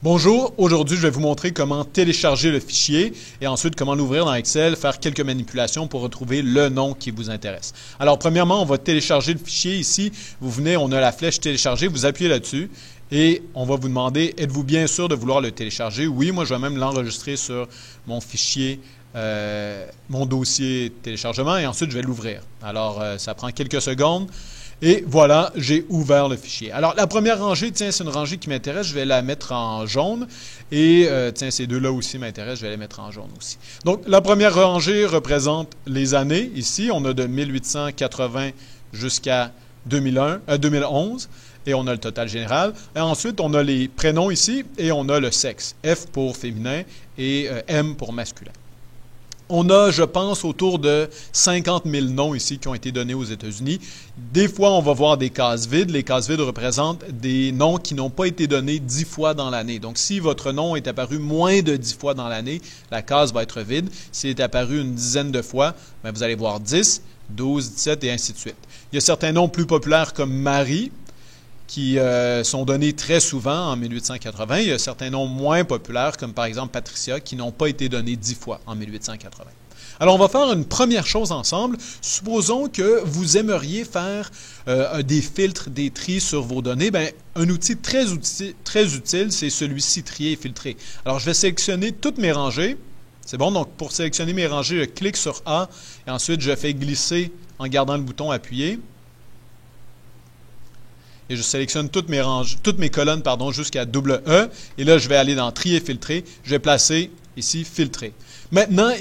Bonjour, aujourd'hui je vais vous montrer comment télécharger le fichier et ensuite comment l'ouvrir dans Excel, faire quelques manipulations pour retrouver le nom qui vous intéresse. Alors premièrement, on va télécharger le fichier ici. Vous venez, on a la flèche télécharger, vous appuyez là-dessus et on va vous demander, êtes-vous bien sûr de vouloir le télécharger? Oui, moi je vais même l'enregistrer sur mon fichier, mon dossier téléchargement et ensuite je vais l'ouvrir. Alors ça prend quelques secondes. Et voilà, j'ai ouvert le fichier. Alors, la première rangée, tiens, c'est une rangée qui m'intéresse. Je vais la mettre en jaune. Et, tiens, ces deux-là aussi m'intéressent. Je vais les mettre en jaune aussi. Donc, la première rangée représente les années. Ici, on a de 1880 jusqu'à 2011. Et on a le total général. Et ensuite, on a les prénoms ici. Et on a le sexe. F pour féminin et M pour masculin. On a, je pense, autour de 50 000 noms ici qui ont été donnés aux États-Unis. Des fois, on va voir des cases vides. Les cases vides représentent des noms qui n'ont pas été donnés 10 fois dans l'année. Donc, si votre nom est apparu moins de 10 fois dans l'année, la case va être vide. S'il est apparu une dizaine de fois, bien, vous allez voir 10, 12, 17 et ainsi de suite. Il y a certains noms plus populaires comme Marie, qui sont donnés très souvent en 1880. Il y a certains noms moins populaires, comme par exemple Patricia, qui n'ont pas été donnés 10 fois en 1880. Alors, on va faire une première chose ensemble. Supposons que vous aimeriez faire des filtres, des tris sur vos données. Bien, un outil très utile, c'est celui-ci, trier et filtrer. Alors, je vais sélectionner toutes mes rangées. C'est bon, donc pour sélectionner mes rangées, je clique sur A et ensuite je fais glisser en gardant le bouton appuyé. Et je sélectionne toutes mes colonnes jusqu'à double E. Et là, je vais aller dans Trier, Filtrer. Je vais placer ici Filtrer. Maintenant,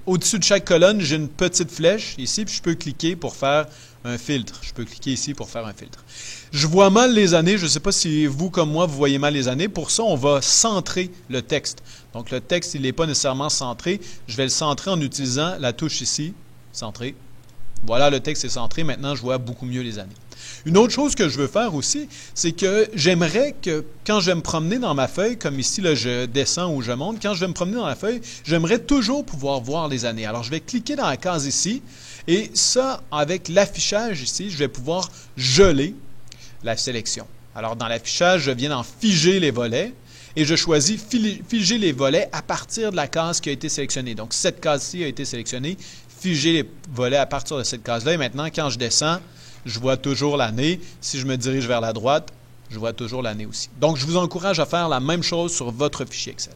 au-dessus de chaque colonne, j'ai une petite flèche ici. Puis je peux cliquer pour faire un filtre. Je peux cliquer ici pour faire un filtre. Je vois mal les années. Je ne sais pas si vous, comme moi, vous voyez mal les années. Pour ça, on va centrer le texte. Donc, le texte, il n'est pas nécessairement centré. Je vais le centrer en utilisant la touche ici, Centrer. Voilà, le texte est centré. Maintenant, je vois beaucoup mieux les années. Une autre chose que je veux faire aussi, c'est que j'aimerais que quand je vais me promener dans ma feuille, comme ici, là, je descends ou je monte, quand je vais me promener dans la feuille, j'aimerais toujours pouvoir voir les années. Alors, je vais cliquer dans la case ici et ça, avec l'affichage ici, je vais pouvoir geler la sélection. Alors, dans l'affichage, je viens d'en figer les volets et je choisis figer les volets à partir de la case qui a été sélectionnée. Donc, cette case-ci a été sélectionnée, figer les volets à partir de cette case-là. Et maintenant, quand je descends, je vois toujours l'année. Si je me dirige vers la droite, je vois toujours l'année aussi. Donc, je vous encourage à faire la même chose sur votre fichier Excel.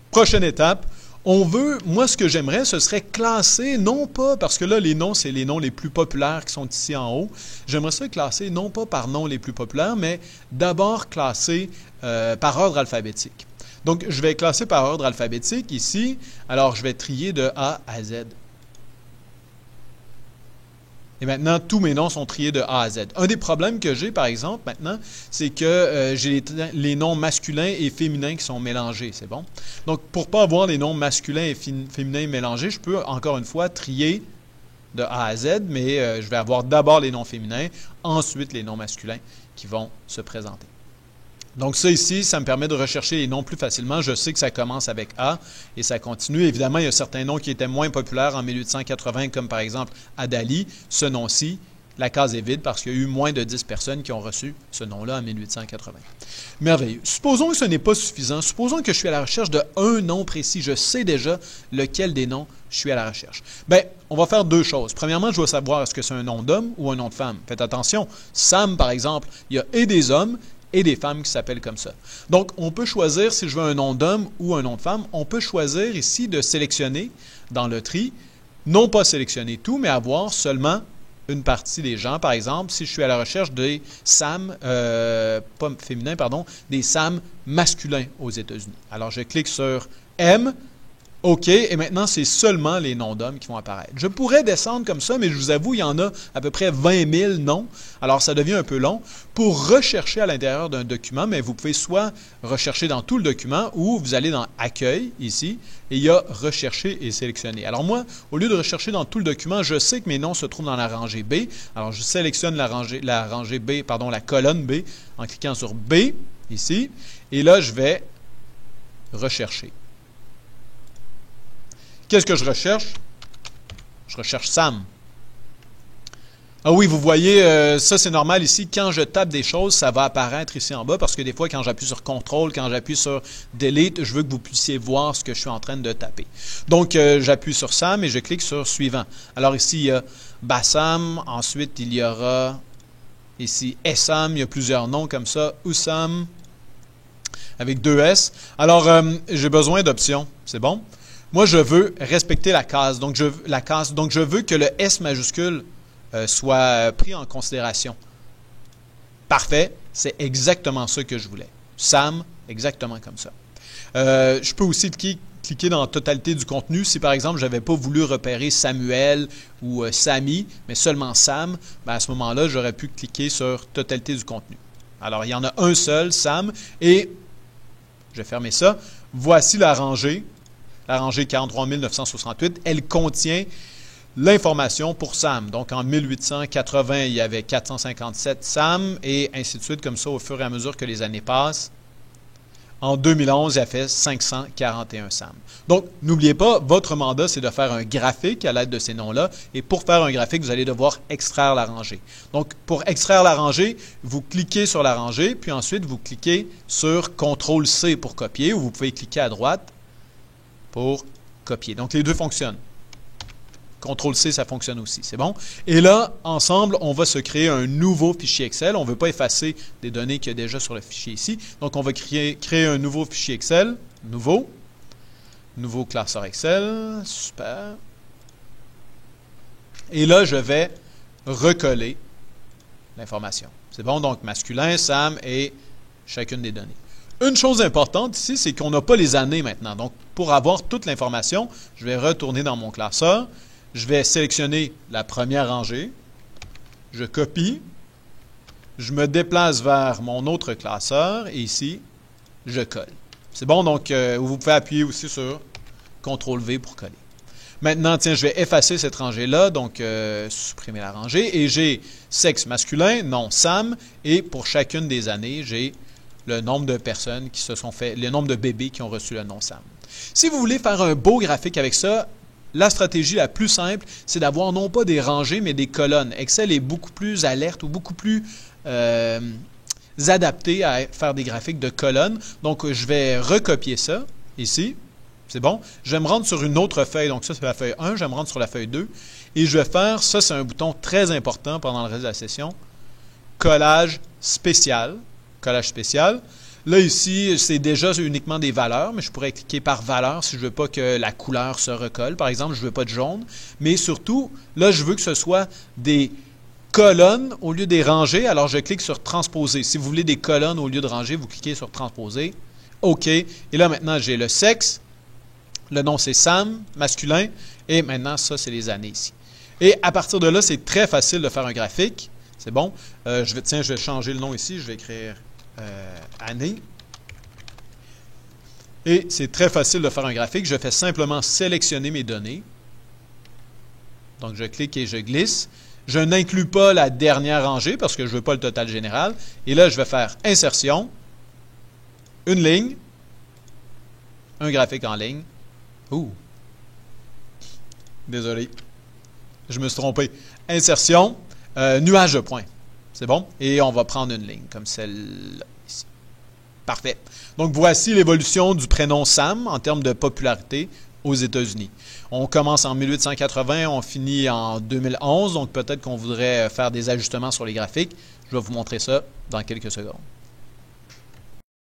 Prochaine étape, moi, ce que j'aimerais, ce serait classer, non pas, parce que là, les noms, c'est les noms les plus populaires qui sont ici en haut. J'aimerais ça classer, non pas par noms les plus populaires, mais d'abord classer par ordre alphabétique. Donc, je vais classer par ordre alphabétique ici. Alors, je vais trier de A à Z. Et maintenant, tous mes noms sont triés de A à Z. Un des problèmes que j'ai, par exemple, maintenant, c'est que j'ai les noms masculins et féminins qui sont mélangés. C'est bon? Donc, pour ne pas avoir les noms masculins et féminins mélangés, je peux, encore une fois, trier de A à Z, mais je vais avoir d'abord les noms féminins, ensuite les noms masculins qui vont se présenter. Donc ça ici, ça me permet de rechercher les noms plus facilement. Je sais que ça commence avec A et ça continue. Évidemment, il y a certains noms qui étaient moins populaires en 1880, comme par exemple Adali. Ce nom-ci, la case est vide parce qu'il y a eu moins de 10 personnes qui ont reçu ce nom-là en 1880. Merveilleux. Supposons que ce n'est pas suffisant. Supposons que je suis à la recherche d'un nom précis. Je sais déjà lequel des noms je suis à la recherche. Bien, on va faire deux choses. Premièrement, je dois savoir est-ce que c'est un nom d'homme ou un nom de femme. Faites attention. Sam, par exemple, il y a et des hommes et des femmes qui s'appellent comme ça. Donc, on peut choisir, si je veux un nom d'homme ou un nom de femme, on peut choisir ici de sélectionner dans le tri, non pas sélectionner tout, mais avoir seulement une partie des gens. Par exemple, si je suis à la recherche des Sam, pas féminins, pardon, des Sam masculins aux États-Unis. Alors, je clique sur M. OK, et maintenant, c'est seulement les noms d'hommes qui vont apparaître. Je pourrais descendre comme ça, mais je vous avoue, il y en a à peu près 20 000 noms. Alors, ça devient un peu long. Pour rechercher à l'intérieur d'un document, mais vous pouvez soit rechercher dans tout le document ou vous allez dans Accueil, ici, et il y a Rechercher et sélectionner. Alors moi, au lieu de rechercher dans tout le document, je sais que mes noms se trouvent dans la rangée B. Alors, je sélectionne la rangée B, pardon, la colonne B, en cliquant sur B, ici, et là, je vais rechercher. Qu'est-ce que je recherche? Je recherche Sam. Ah oui, vous voyez, ça c'est normal ici. Quand je tape des choses, ça va apparaître ici en bas parce que des fois, quand j'appuie sur CTRL, quand j'appuie sur Delete, je veux que vous puissiez voir ce que je suis en train de taper. Donc, j'appuie sur Sam et je clique sur Suivant. Alors ici, il y a Bassam. Ensuite, il y aura ici Essam. Il y a plusieurs noms comme ça. Oussam avec 2 S. Alors, j'ai besoin d'options. C'est bon? Moi, je veux respecter la case. Donc, je veux que le S majuscule soit pris en considération. Parfait, c'est exactement ça que je voulais. Sam, exactement comme ça. Je peux aussi cliquer dans la totalité du contenu. Si par exemple, je n'avais pas voulu repérer Samuel ou Samy, mais seulement Sam, ben à ce moment-là, j'aurais pu cliquer sur totalité du contenu. Alors, il y en a un seul, Sam, et je vais fermer ça. Voici la rangée 43 968. Elle contient l'information pour Sam. Donc, en 1880, il y avait 457 Sam et ainsi de suite, comme ça, au fur et à mesure que les années passent. En 2011, il y a fait 541 Sam. Donc, n'oubliez pas, votre mandat, c'est de faire un graphique à l'aide de ces noms-là. Et pour faire un graphique, vous allez devoir extraire la rangée. Donc, pour extraire la rangée, vous cliquez sur la rangée, puis ensuite, vous cliquez sur CTRL-C pour copier, ou vous pouvez cliquer à droite pour copier. Donc, les deux fonctionnent. CTRL-C, ça fonctionne aussi. C'est bon? Et là, ensemble, on va se créer un nouveau fichier Excel. On ne veut pas effacer des données qu'il y a déjà sur le fichier ici. Donc, on va créer un nouveau fichier Excel. Nouveau classeur Excel. Super. Et là, je vais recoller l'information. C'est bon? Donc, masculin, Sam et chacune des données. Une chose importante ici, c'est qu'on n'a pas les années maintenant. Donc, pour avoir toute l'information, je vais retourner dans mon classeur. Je vais sélectionner la première rangée, je copie, je me déplace vers mon autre classeur et ici, je colle. C'est bon, donc vous pouvez appuyer aussi sur CTRL-V pour coller. Maintenant, tiens, je vais effacer cette rangée-là, donc supprimer la rangée, et j'ai sexe masculin, nom Sam, et pour chacune des années, j'ai le nombre de personnes qui se sont fait, le nombre de bébés qui ont reçu le nom Sam. Si vous voulez faire un beau graphique avec ça, la stratégie la plus simple, c'est d'avoir non pas des rangées, mais des colonnes. Excel est beaucoup plus alerte ou beaucoup plus adapté à faire des graphiques de colonnes. Donc, je vais recopier ça ici. C'est bon. Je vais me rendre sur une autre feuille. Donc, ça, c'est la feuille 1. Je vais me rendre sur la feuille 2. Et je vais faire, ça, c'est un bouton très important pendant le reste de la session, collage spécial. Collage spécial. Là, ici, c'est déjà uniquement des valeurs, mais je pourrais cliquer par valeur si je ne veux pas que la couleur se recolle. Par exemple, je ne veux pas de jaune. Mais surtout, là, je veux que ce soit des colonnes au lieu des rangées. Alors, je clique sur transposer. Si vous voulez des colonnes au lieu de rangées, vous cliquez sur transposer. OK. Et là, maintenant, j'ai le sexe. Le nom, c'est Sam, masculin. Et maintenant, ça, c'est les années ici. Et à partir de là, c'est très facile de faire un graphique. C'est bon. Je vais changer le nom ici. Je vais écrire année. Et c'est très facile de faire un graphique. Je fais simplement sélectionner mes données. Donc, je clique et je glisse. Je n'inclus pas la dernière rangée parce que je ne veux pas le total général. Et là, je vais faire insertion, une ligne, un graphique en ligne. Ouh! Désolé. Je me suis trompé. Insertion, nuage de points. C'est bon? Et on va prendre une ligne comme celle-là ici. Parfait. Donc, voici l'évolution du prénom Sam en termes de popularité aux États-Unis. On commence en 1880, on finit en 2011, donc peut-être qu'on voudrait faire des ajustements sur les graphiques. Je vais vous montrer ça dans quelques secondes.